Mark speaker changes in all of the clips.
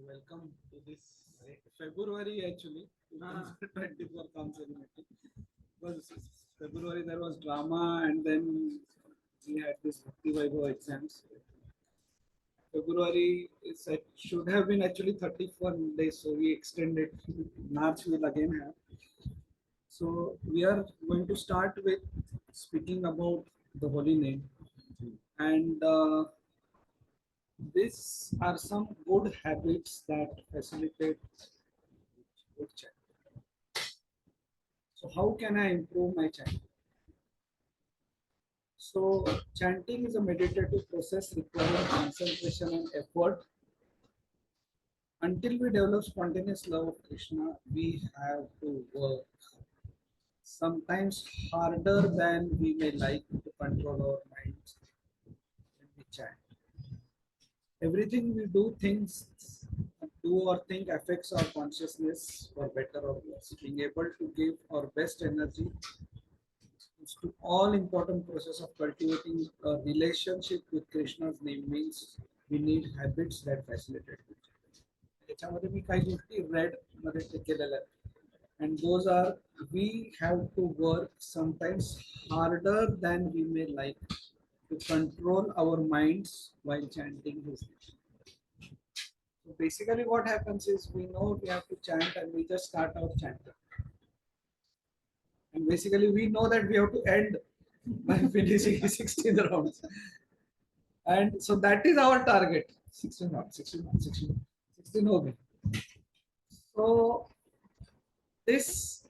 Speaker 1: Welcome to this February actually 2024 council meeting. Because February there was drama and then we had this Bhakti Vaibhav exams. February should have been actually 31 days, so we extended. March will again have. So we are going to start with speaking about the holy name, and these are some good habits that facilitate good chanting. So how can I improve my chanting? So chanting is a meditative process requiring concentration and effort. Until we develop spontaneous love of Krishna, we have to work sometimes harder than we may like to control our minds when we chant. Everything we do or think affects our consciousness for better or worse. Being able to give our best energy is to all important process of cultivating a relationship with Krishna's name means we need habits that facilitate it. याच्यामध्ये मी काही गोष्टी red मध्ये केलेल्या आहेत and those are we have to work sometimes harder than we may like to control our minds while chanting his name. So basically what happens is we know we have to chant and we just start our chanting. And basically we know that we have to end by finishing 16 rounds. And so that is our target. 16 rounds, 16 rounds, 16 rounds. 16 okay. So this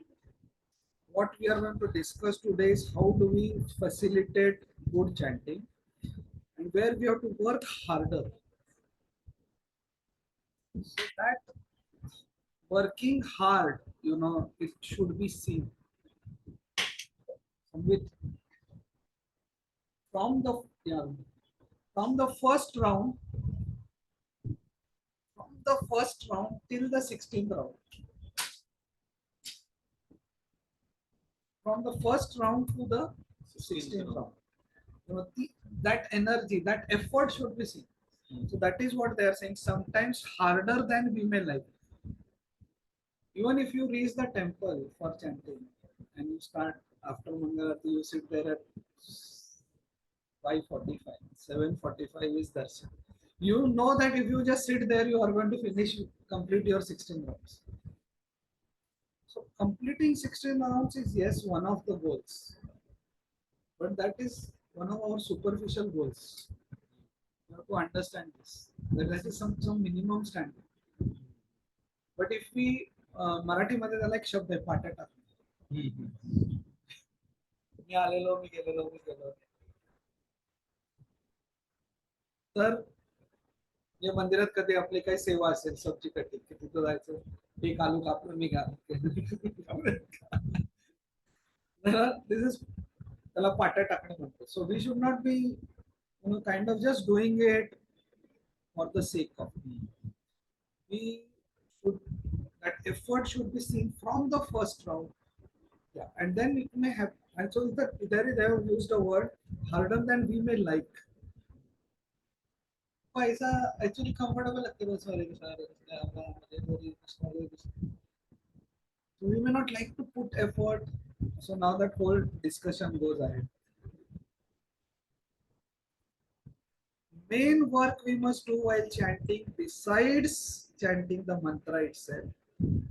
Speaker 1: what we are going to discuss today is how do we facilitate good chanting and where we have to work harder. So that working hard, it should be seen with from the yeah, from the first round till the 16th round. From the first round to the 16th round. That energy, that effort should be seen. So that is what they are saying. Sometimes harder than we may like. Even if you reach the temple for chanting and you start after Mangalarti, you sit there at 5:45, 7:45 is darshan. You know that if you just sit there, you are going to complete your 16 rounds. So completing 16 rounds is yes one of the goals, but that is one of our superficial goals. You have to understand this. That is some minimum standard. But if we Marathi मध्ये त्याला एक शब्द आहे पाट्या टाकणे. मी आलेलो मी गेलेलो मी गेलो. तर या मंदिरात कधी आपली काही सेवा असेल सब्जी कटिंग की तिथं जायचं एक आलू कापून मी दिस इज त्याला पाट्या टाकणे म्हणतो. So we should not be kind of just doing it for the sake of we should that effort should be seen from the first round. Yeah, and then it may have, and so they have used a word harder than we may like. ऐसा actually comfortable लगते हैं बस वाले so we may not like to put effort. So now that whole discussion goes ahead. Main work we must do while chanting, besides chanting the mantra itself,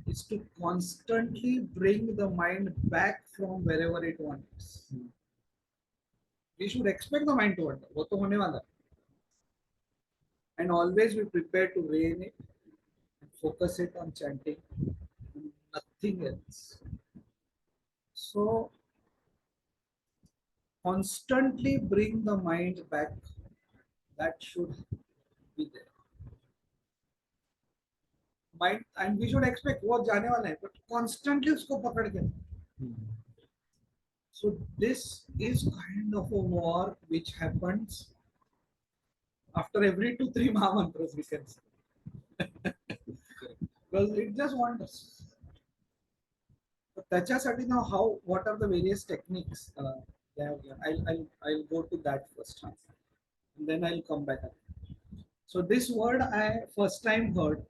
Speaker 1: is to constantly bring the mind back from wherever it wanders. We should expect the mind to wander. वो तो होने वाला. And always be prepared to rein it and focus it on chanting, nothing else. So constantly bring the mind back. That should be there. Mind, and we should expect वो जाने वाला है, but constantly उसको पकड़ के. So this is kind of a war which happens after every 2-3 Mahamantras, we can say. Because it just wanders. But त्याच्यासाठी now what are the various techniques they have given? I'll go to that first, and then I'll come back. So this word I first time heard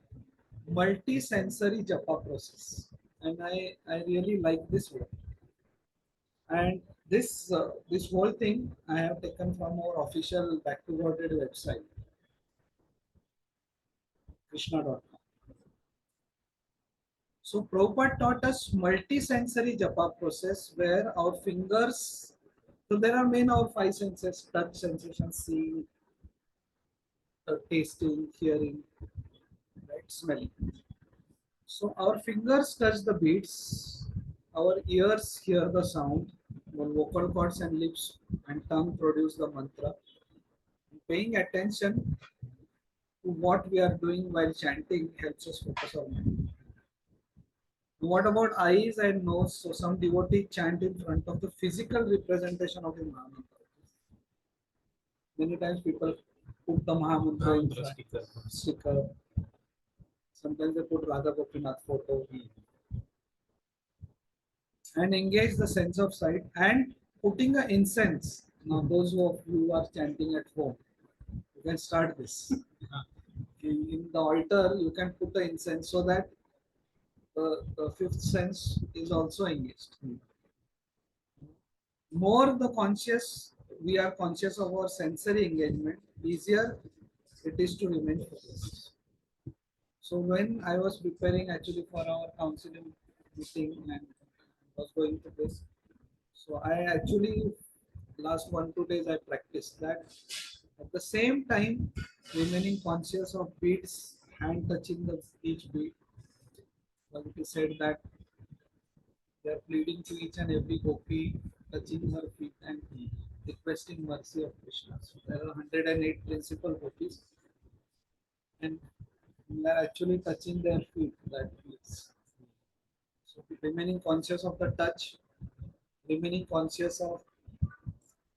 Speaker 1: multisensory japa process, and I really like this word. And this whole thing I have taken from our official Back to Godhead website, Krishna.com. So Prabhupada taught us multisensory japa process where our fingers, so there are main our five senses: touch, sensation, seeing, tasting, hearing, right, smelling. So our fingers touch the beats, our ears hear the sound, our vocal cords and lips and tongue produce the mantra. Paying attention to what we are doing while chanting helps us focus our mind. What about eyes and nose? So some devotees chant in front of the physical representation of the Mahamantra. Many times people put the Mahamantra in front, sticker. Sometimes they put Radha Gopinath photo and engage the sense of sight and putting a incense. Now those of you who are chanting at home, you can start this. In the altar, you can put the incense so that the fifth sense is also engaged. More the conscious we are conscious of our sensory engagement, easier it is to remain focused. So when I was preparing actually for our counseling meeting and was going to this, so I actually last 1 2 days I practiced that. At the same time, remaining conscious of beats, hand touching the each beat. But it is said that they are pleading to each and every gopi, touching her feet and requesting mercy of Krishna. So there are 108 principal gopis, and we are actually touching their feet. That means so remaining conscious of the touch, remaining conscious of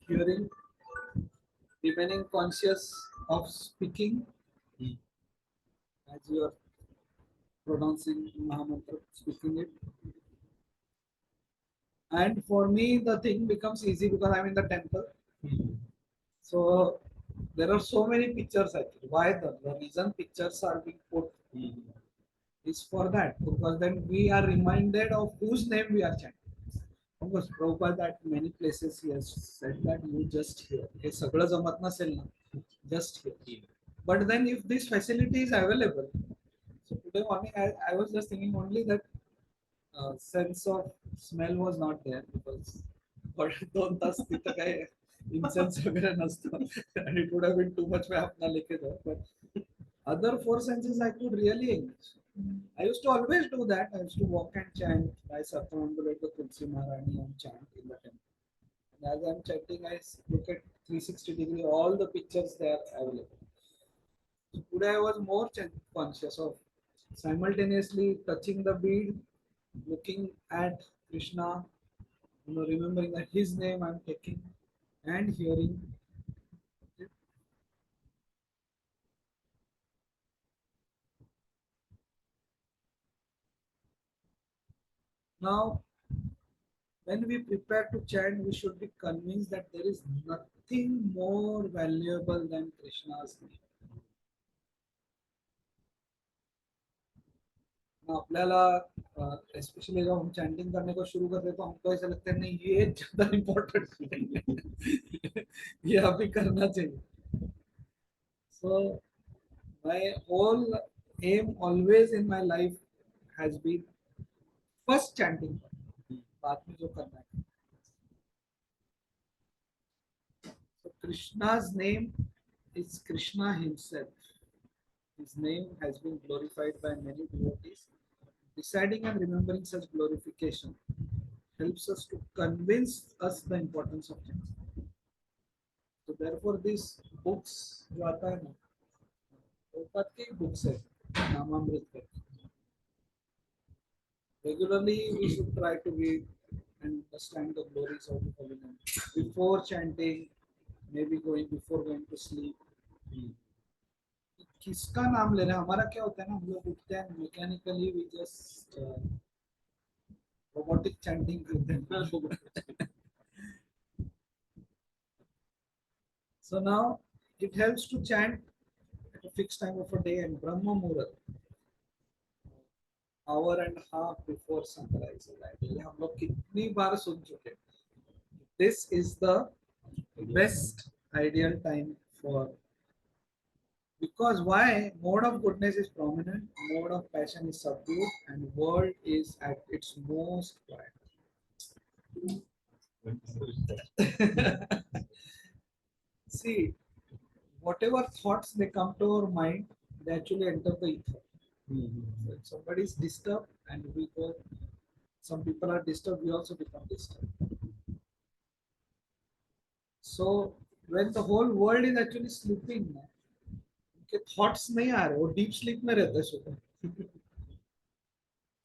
Speaker 1: hearing, remaining conscious of speaking as you are pronouncing Mahamantra, speaking it. And for me, the thing becomes easy because I'm in the temple. So there are so many pictures actually. Why the reason pictures are being put is for that because then we are reminded of whose name we are chanting. Of course, Prabhupada at many places he has said that you just hear. हे सगळं जमत नसेल ना, just hear. But then if this facility is available, so today morning I was just thinking only that sense of smell was not there because but 2 तास तिथं काय incense वगैरे नसतं and it would have been too much मैं अपना लेके जाऊँ. But other four senses I could really engage. I used to always do that. I used to walk and chant. I circumambulate the Tulsi Maharani and chant in the temple. And as I'm chanting, I look at 360-degree, all the pictures there available. So today I was more conscious of simultaneously touching the bead, looking at Krishna, remembering that his name I'm taking and hearing. Now, when we prepare to chant, we should be convinced that there is nothing more valuable than Krishna's name. आपल्याला specially जब हम chanting करने को शुरू करते तो हमको ऐसा लगता है नहीं ये ज्यादा इम्पोर्टेंट नहीं है ये अभी करना चाहिए so my whole aim always in my life has been first chanting बाद में जो करना है so Krishna's name is Krishna himself. His name has been glorified by many devotees. Deciding and remembering such glorification helps us to convince us the importance of chanting. So therefore these books जो आता है ना प्रभुपाद के books है नामामृत करके regularly we should try to read and understand the glories of the holy name before chanting, maybe before going to sleep. किसका नाम ले रहे हैं हमारा क्या होता है ना हम लोग उठते हैं mechanically we just robotic chanting करते हैं so now it helps to chant at a fixed time of a day and Brahma Muhurat. hour and a half before sunrise is ideal. हम लोग कितनी बार सुन चुके. This is the best ideal time for, because why? Mode of goodness is prominent, mode of passion is subdued, and world is at its most quiet. See, whatever thoughts they come to our mind, they actually enter the ether. So if somebody is disturbed and we go, some people are disturbed, we also become disturbed. So when the whole world is actually sleeping, उनके thoughts नहीं आ रहे, वो deep sleep में रहते हैं सुबह.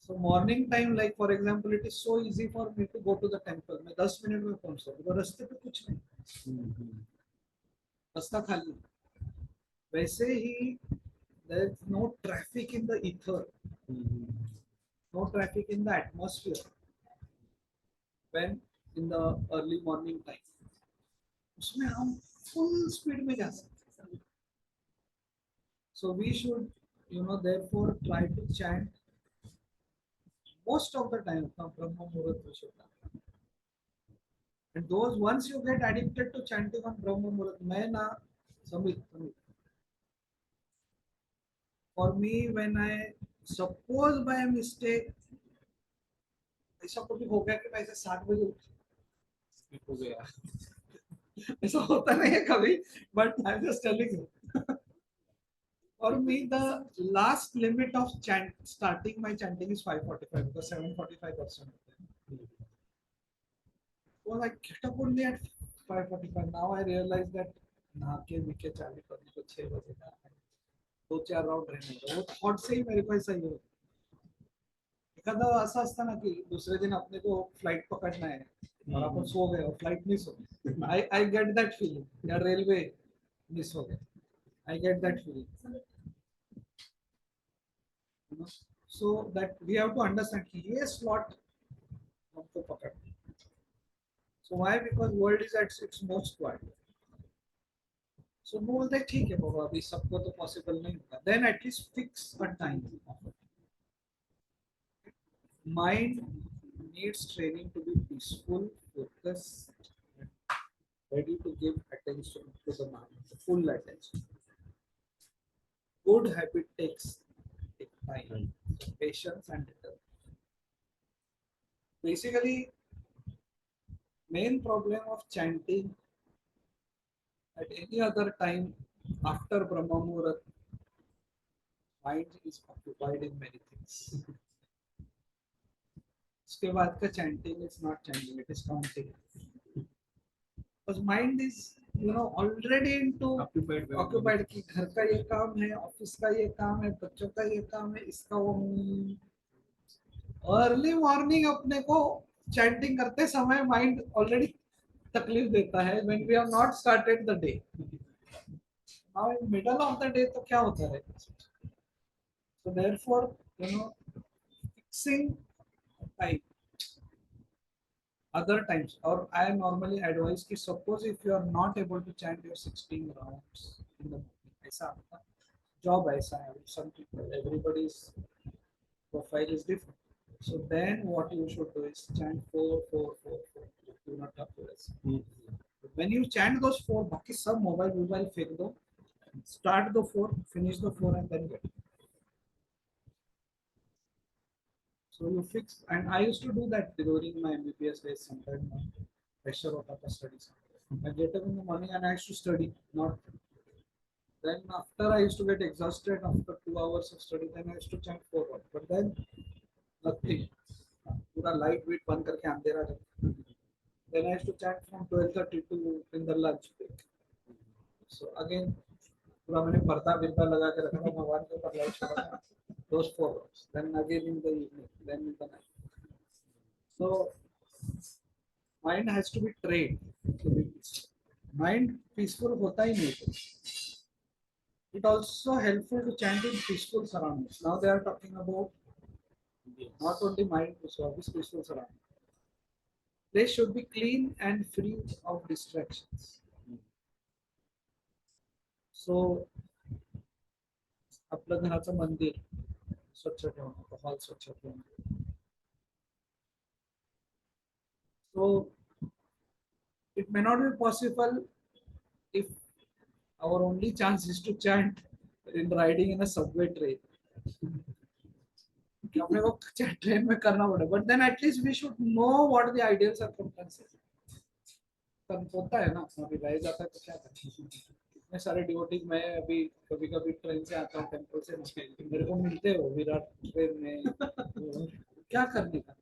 Speaker 1: So morning time, like for example, it is so easy for me to go to the temple. मैं 10 minute में पहुंच सकता हूँ. रास्ते पे कुछ नहीं, रास्ता खाली. वैसे ही there is no traffic in the ether, no traffic in the atmosphere when in the early morning time. उसमें हम full speed में जा सकते हैं. So we should, therefore try to chant most of the time from Brahma Muhurat we should learn. And those once you get addicted to chanting on Brahma Muhurat, मैं ना Samit, for me when I suppose by mistake ऐसा कभी हो गया कि मैं ऐसे 7 बजे उठ हो गया. ऐसा होता नहीं है कभी, but I'm just telling you. For me, the last limit of starting my chanting is 5:45 because 7:45%. Well, I get up only at 5:45. Now I realize that नाके मीके चाली करने को 6 बजे का 2-4 राउंड रहने का वो थॉट से ही मेरे को ऐसा ही हो. एखादा असं असतं ना की दुसरे दिन अपने को फ्लाइट पकडना है और आपण सो गए और फ्लाइट मिस हो गई. I get that feeling. या रेलवे मिस हो गए. I get that feeling. So that we have to understand कि ये slot हमको पकड़ना. So why? Because world is at its most quiet. So बोलते ठीक है बाबा अभी सबको तो पॉसिबल नहीं होगा. Then at least fix a time. Mind needs training to be peaceful, focused, and ready to give attention to the mind, full attention. Good habit takes time, patience, and determination. Basically, main problem of chanting at any other time after Brahma Muhurat, mind is occupied in many things. उसके बाद का chanting is not chanting, it is counting. Because mind is already into occupied कि घर का ये काम है, office का ये काम है, बच्चों का ये काम है, इसका वो. अर्ली मॉर्निंग अपने को चैंटिंग करते समय माइंड ऑलरेडी तकलीफ देता है when we have not started the day. Now in middle of the day तो क्या होता है? So therefore, fixing time. Other times, or I normally advise कि suppose if you are not able to chant your 16 rounds in the morning, ऐसा आपका job ऐसा है. Some people, everybody's profile is different. So then what you should do is chant 4 4 4 4. Do not talk to us. When you chant those 4, बाकी सब mobile फेंक दो. Start the 4, finish the 4, and then get. So you fix, and I used to do that during my MBBS days. Sometimes pressure होता था studies. I get up in the morning and I used to study. Not then after I used to get exhausted after 2 hours of study. Then I used to chant 4 hours. But then nothing. पूरा light weight बंद करके अंधेरा रहता. Then I used to chant from 12:30 to in the lunch break. So again, पूरा मैंने पर्दा बिरदा लगा के रखा था भगवान के ऊपर लाइट छोड़ा. Those 4 hours. Then again in the evening. Then in the night. So mind has to be trained to be peaceful. Mind peaceful होता ही नहीं. It also helpful to chant in peaceful surroundings. Now they are talking about not only mind peaceful surroundings. They should be clean and free of distractions. So आपलं घराचं मंदिर स्वच्छ ठेवणं, तो hall स्वच्छ ठेवणं. So it may not be possible if our only chance is to chant in riding in a subway train. कि अपने को ट्रेन में करना पड़े, but then at least we should know what the ideal circumstances. तब होता है ना, अभी रह जाता है तो क्या करें. इतने सारे डिवोटीज, मैं अभी कभी कभी ट्रेन से आता हूँ टेम्पल से, मेरे को मिलते हो विराट ट्रेन में, तो क्या करने का.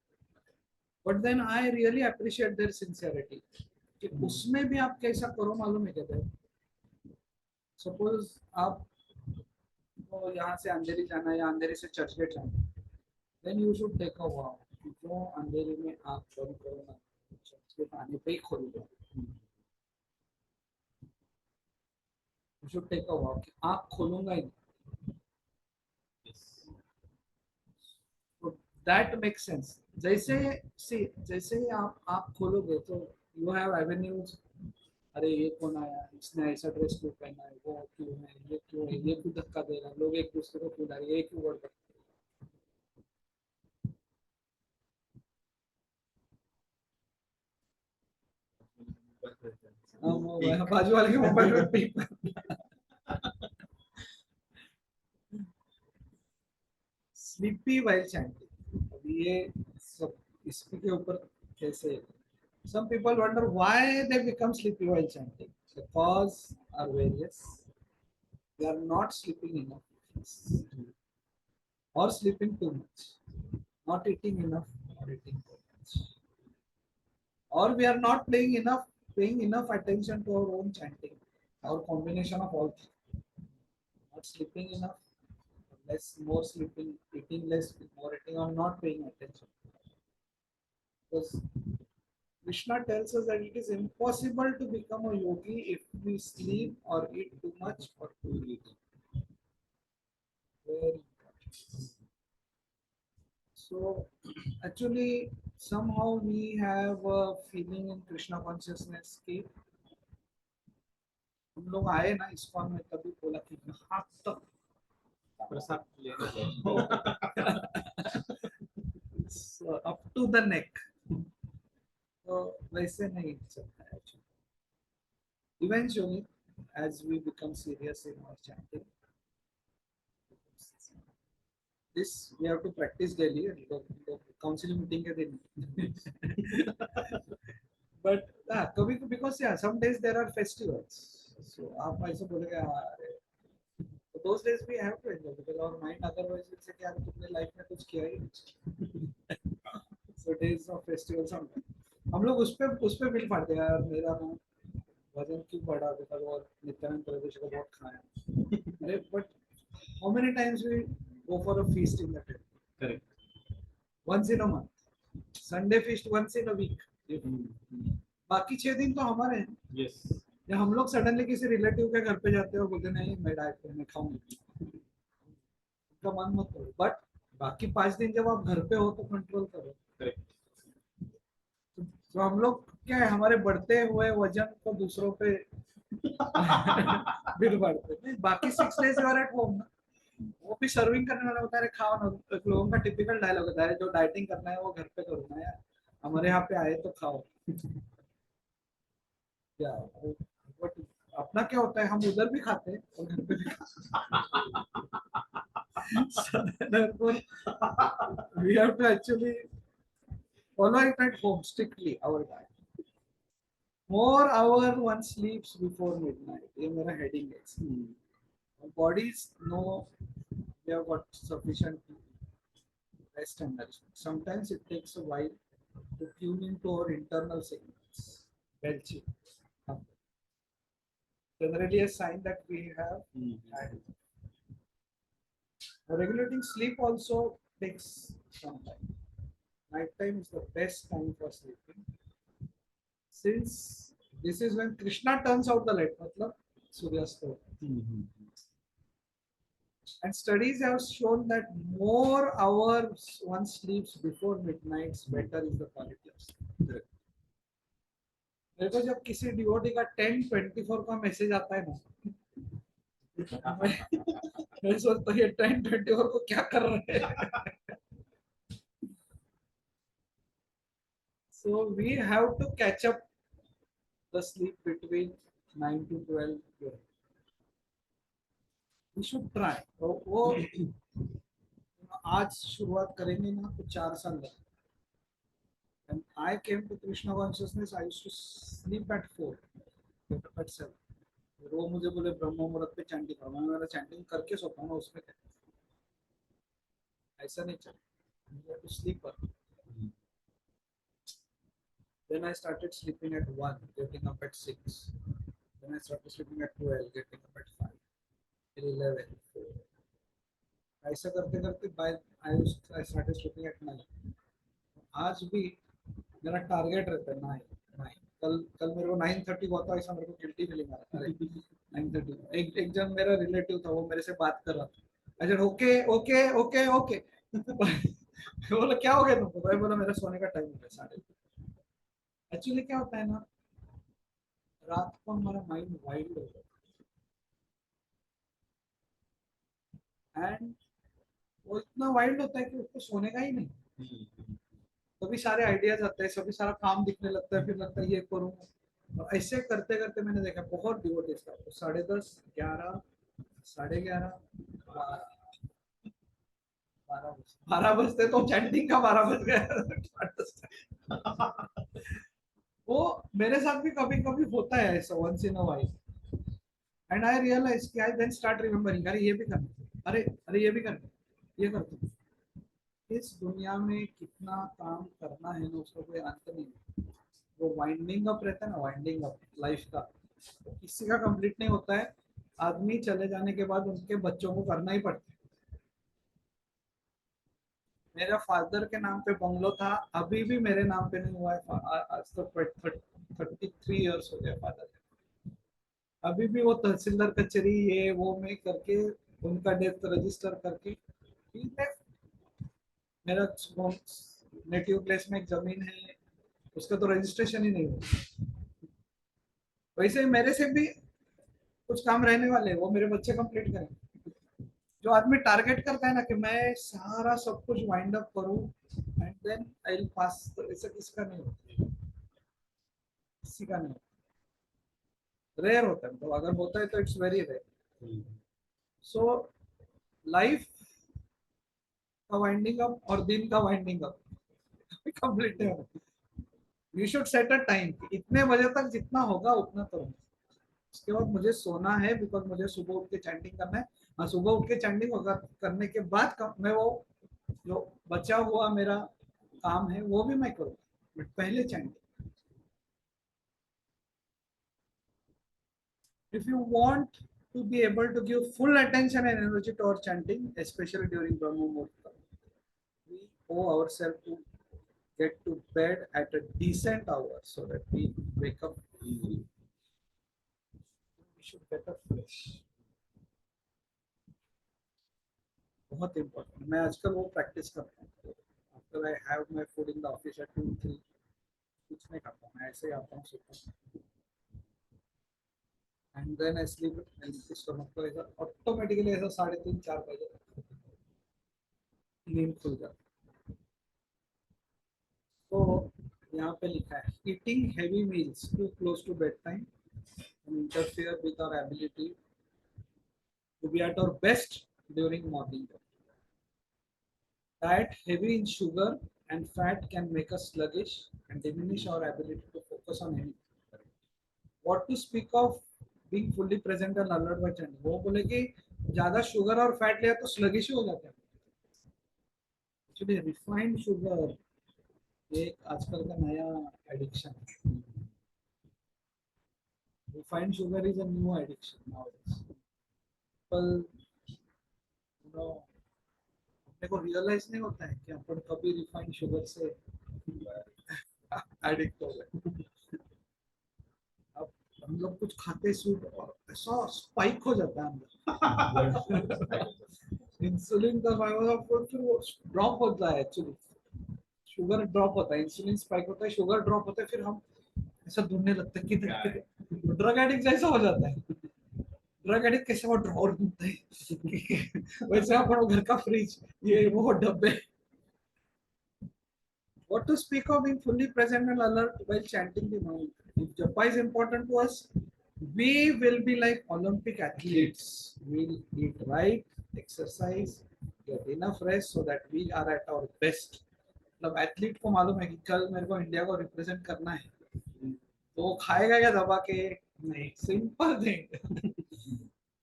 Speaker 1: But then I really appreciate their sincerity कि उसमें भी आप कैसा करो मालूम है क्या. सपोज आप को यहाँ से अंधेरी जाना है या अंधेरी से चर्च गेट जाना है, then you should take a wow. जो अंधेरी में आँख बंद करो ना, चर्च गेट आने पे ही खोल दो. यू शुड टेक अ वाव कि आँख खोलूंगा ही नहीं. तो दैट मेक्स सेंस. जैसे सी जैसे ही आप आँख खोलोगे तो यू हैव एवेन्यूज. अरे ये कौन आया, इसने ऐसा ड्रेस क्यों पहना है, वो क्यों है, ये क्यों है, ये क्यों धक्का दे रहा है, लोग एक दूसरे को क्यों ला रहे हैं, ये क्यों वर्ड. बाजू वाले के मोबाइल में पिक. स्लीपी वाइल चैंटिंग, अब ये सब इसके ऊपर कैसे. some people wonder why they become sleepy while chanting. The cause are various. They are not sleeping enough or sleeping too much, not eating enough or eating too much, or we are not paying enough attention to our own chanting, our combination of all three. Not sleeping enough, less, more sleeping, eating less, more eating, or not paying attention. Because Krishna tells us that it is impossible to become a yogi if we sleep or eat too much or too little. Very important. So, actually, somehow we have a feeling in Krishna consciousness कि हम लोग आए ना ISKCON में, तभी बोला कि हाँ तक
Speaker 2: प्रसाद लेना
Speaker 1: so, up to the neck. तो वैसे नहीं चलता है. Eventually, as we become serious in our chanting, this we have to practice daily. Council meeting के दिन. But कभी because yeah, some days there are festivals. So आप ऐसे बोलेंगे अरे, so those days we have to enjoy because our mind otherwise will say कि यार तुमने लाइफ में कुछ किया ही नहीं. So days of festivals हम लोग उस पे बिल फाड़ते हैं यार, मेरा ना वजन क्यों बढ़ा बिकॉज और नित्यानंद प्रदेश को बहुत खाया. अरे but how many times we go for a feast in the temple?
Speaker 2: Correct.
Speaker 1: Once in a month. Sunday feast once in a week. बाकी 6 दिन तो हमारे हैं.
Speaker 2: Yes.
Speaker 1: या हम लोग सडनली किसी रिलेटिव के घर पे जाते हो, बोलते नहीं मैं डाइट पे मैं खाऊंगी, उनका मन मत करो. बट बाकी 5 दिन जब आप घर पे हो तो कंट्रोल करो.
Speaker 2: Correct.
Speaker 1: तो हम लोग क्या है, हमारे बढ़ते हुए वजन को दूसरों पे बिल बढ़ते नहीं. बाकी 6 days you are at home ना, वो भी सर्विंग करने वाला होता है. खाओ ना. लोगों का टिपिकल डायलॉग होता है जो डाइटिंग करना है वो घर पे करो ना यार, हमारे यहाँ पे आए तो खाओ. क्या बट अपना क्या होता है, हम उधर भी खाते हैं और घर पे भी खाते. We have to actually follow it at home strictly our diet. More hour one sleeps before midnight. ये मेरा heading है. Bodies know we have got sufficient rest and nourishment. Sometimes it takes a while to tune into our internal signals. Belching. Generally a sign that we have had. Regulating sleep also takes some time. Night time is the best time for sleeping. Since this is when Krishna turns out the light, matlab Suryasta. And studies have shown that more hours one sleeps before midnight, better is the quality of sleep. मेरे को जब किसी devotee का 10:24 का message आता है ना, मैं सोचता ये 10-20 को क्या कर रहे हैं. So we have to catch up the sleep between 9 to 12 p.m. We should try. तो वो आज शुरुआत करेंगे ना तो 4 साल लगे. And I came to Krishna consciousness. I used to sleep at 4, get up at 7. वो मुझे बोले ब्रह्म मुहूर्त पे चैंटिंग करो. मैं मेरा चैंटिंग करके सोता हूँ ना, उसमें क्या ऐसा नहीं चलता. You have to sleep early. Then I started sleeping at 1, getting up at 6. Then I started sleeping at 12, getting up at 5, 11, 4. ऐसा करते करते by I started sleeping at 9. आज भी मेरा टारगेट रहता है 9. कल कल मेरे को 9:30 हुआ था, ऐसा मेरे को गिल्टी फीलिंग आ रहा था. अरे 9:30. एक जन मेरा रिलेटिव था, वो मेरे से बात कर रहा था. I said okay okay okay okay. बोला क्या हो गया तुमको. भाई बोला मेरा सोने का टाइम हो गया 3:30. एक्चुअली क्या होता है ना, रात को हमारा माइंड वाइल्ड हो जाता है. एंड वो इतना वाइल्ड होता है कि उसको सोने का ही नहीं. तभी सारे आइडियाज आते हैं, सभी सारा काम दिखने लगता है, फिर लगता है ये करूँ. और ऐसे करते करते मैंने देखा बहुत डिवोटीज का 10:30, 11, 11:30, 12 बजते तो चैंटिंग का 12 बज गया. वो मेरे साथ भी कभी कभी होता है ऐसा, once in a while. And I realize कि आई देन स्टार्ट रिमेम्बरिंग, अरे ये भी करना, अरे अरे ये भी करना, ये करता हूँ. इस दुनिया में कितना काम करना है ना, उसका कोई अंत नहीं है. वो वाइंडिंग अप रहता है ना, वाइंडिंग अप लाइफ का, किसी का कंप्लीट नहीं होता है. आदमी चले जाने के बाद उनके बच्चों को करना ही पड़ता है. मेरा फादर के नाम पे बंगलो था, अभी भी मेरे नाम पे नहीं हुआ है. आज तक 33 इयर्स हो गए फादर. अभी भी वो तहसीलदार कचेरी ये वो में करके उनका डेथ रजिस्टर करके. ठीक है, मेरा नेटिव प्लेस में एक जमीन है, उसका तो रजिस्ट्रेशन ही नहीं हुआ. वैसे ही मेरे से भी कुछ काम रहने वाले हैं, वो मेरे बच्चे कंप्लीट करें. जो आदमी टारगेट करता है ना कि मैं सारा सब कुछ वाइंड अप करूं and then I will pass, तो ऐसा किसका नहीं होता, किसी का नहीं. रेयर होता है, तो अगर होता है तो it's very rare. So life का वाइंडिंग अप और दिन का वाइंडिंग अप कंप्लीट नहीं होता. You should set a time, इतने बजे तक जितना होगा उतना करो. उसके बाद मुझे सोना है, बिकॉज मुझे सुबह उठ के चैंटिंग करना है. हाँ, सुबह उठ के चैंटिंग होगा, करने के बाद मैं वो जो बचा हुआ मेरा काम है वो भी मैं करूँ, बट पहले chanting. If you want to be able to give full attention and energy to our chanting, especially during Brahma Muhurta, we owe ourselves to get to bed at a decent hour so that we wake up easily. We should get up fresh. बहुत important. मैं आजकल वो practice करता हूँ. After I have my food in the office at 2-3, कुछ नहीं करता, मैं ऐसे ही आता हूँ, सोता हूँ, and then I sleep. And stomach को ऐसा ऑटोमेटिकली ऐसा 3:30-4 बजे नींद खुल जाती. तो यहाँ पे लिखा है eating heavy meals too close to bed time and interfere with our ability to be at our best during morning. Diet heavy in sugar and fat can make us sluggish and diminish our ability to focus on anything. What to speak of being fully present and alert by chanting. वो बोले कि ज्यादा sugar और fat लिया तो sluggish हो जाता है. एक्चुअली रिफाइंड शुगर एक आजकल का नया एडिक्शन है. Refined sugar is a new addiction nowadays. People, अपने को रियलाइज नहीं होता है कि अपन कभी रिफाइंड शुगर से एडिक्ट हो गए. अब हम लोग कुछ खाते स्वीट और ऐसा स्पाइक हो जाता है अंदर. इंसुलिन का फिर वो ड्रॉप होता है. एक्चुअली शुगर ड्रॉप होता है, इंसुलिन स्पाइक होता है, शुगर ड्रॉप होता है, फिर हम ऐसा ढूंढने लगते हैं कि ड्रग एडिक्ट जैसा हो जाता है. ड्रग एडिक्ट कैसे वो ड्रॉर घूमते हैं वैसे अपन वो घर का फ्रिज ये वो डब्बे. What to speak of being fully present and alert while chanting the mantra? If japa is important to us, we will be like Olympic athletes. We'll eat right, exercise, get enough rest so that we are at our best. मतलब athlete को मालूम है कि कल मेरे को India को represent करना है तो वो खाएगा क्या दबा के नहीं सिंपल थिंग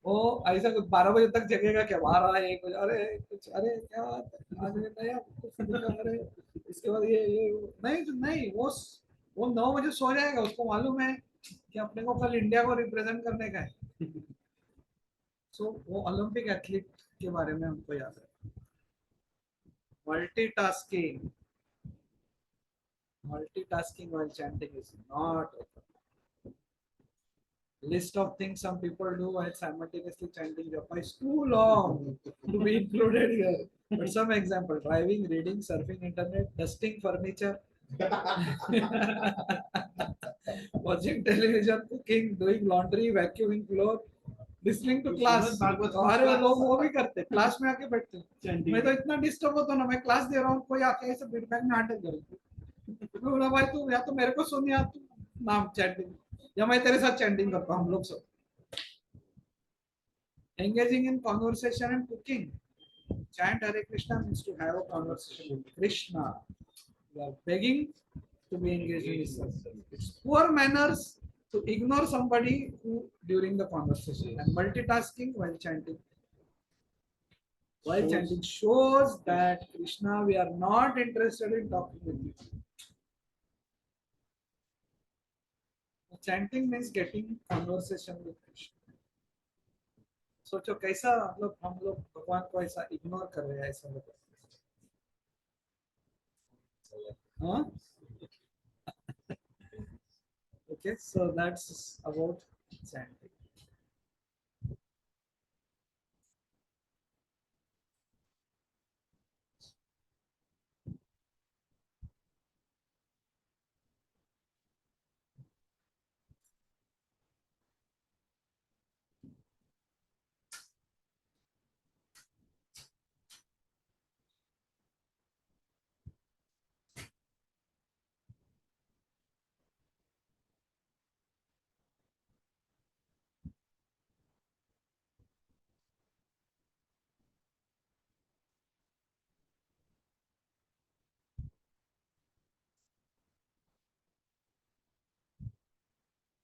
Speaker 1: वो ऐसा 12 बजे तक जगेगा क्या 12 1 बजे अरे कुछ अरे क्या बात है आज नया कुछ दिखा अरे इसके बाद ये नहीं नहीं वो 9 बजे सो जाएगा उसको मालूम है कि अपने को कल इंडिया को रिप्रेजेंट करने का है सो वो ओलंपिक एथलीट के बारे में हमको याद है multitasking multitasking while chanting is not open. List of things some people do while simultaneously chanting japa is too long to be included here. But some example: driving, reading, surfing internet, dusting furniture, watching television, cooking, doing laundry, vacuuming floor, listening to class. अरे लोग वो भी करते class में आके बैठते मैं तो इतना डिस्टर्ब होता ना मैं क्लास दे रहा हूँ कोई आके ऐसे फीडबैक में अटक करे बोला भाई तू या तो मेरे को सुन या तू नाम चैटिंग या मैं तेरे साथ चैटिंग करता हूँ हम लोग सब engaging in conversation and cooking chant Hare Krishna means to have a conversation with Krishna you are begging to be engaged in his service. It's poor manners to ignore somebody who during the conversation and multitasking while chanting shows that Krishna we are not interested in talking with you. Chanting means getting conversation with Krishna. सोचो कैसा मतलब हम लोग भगवान को ऐसा ignore कर रहे हैं ऐसा लगता है हाँ okay so that's about chant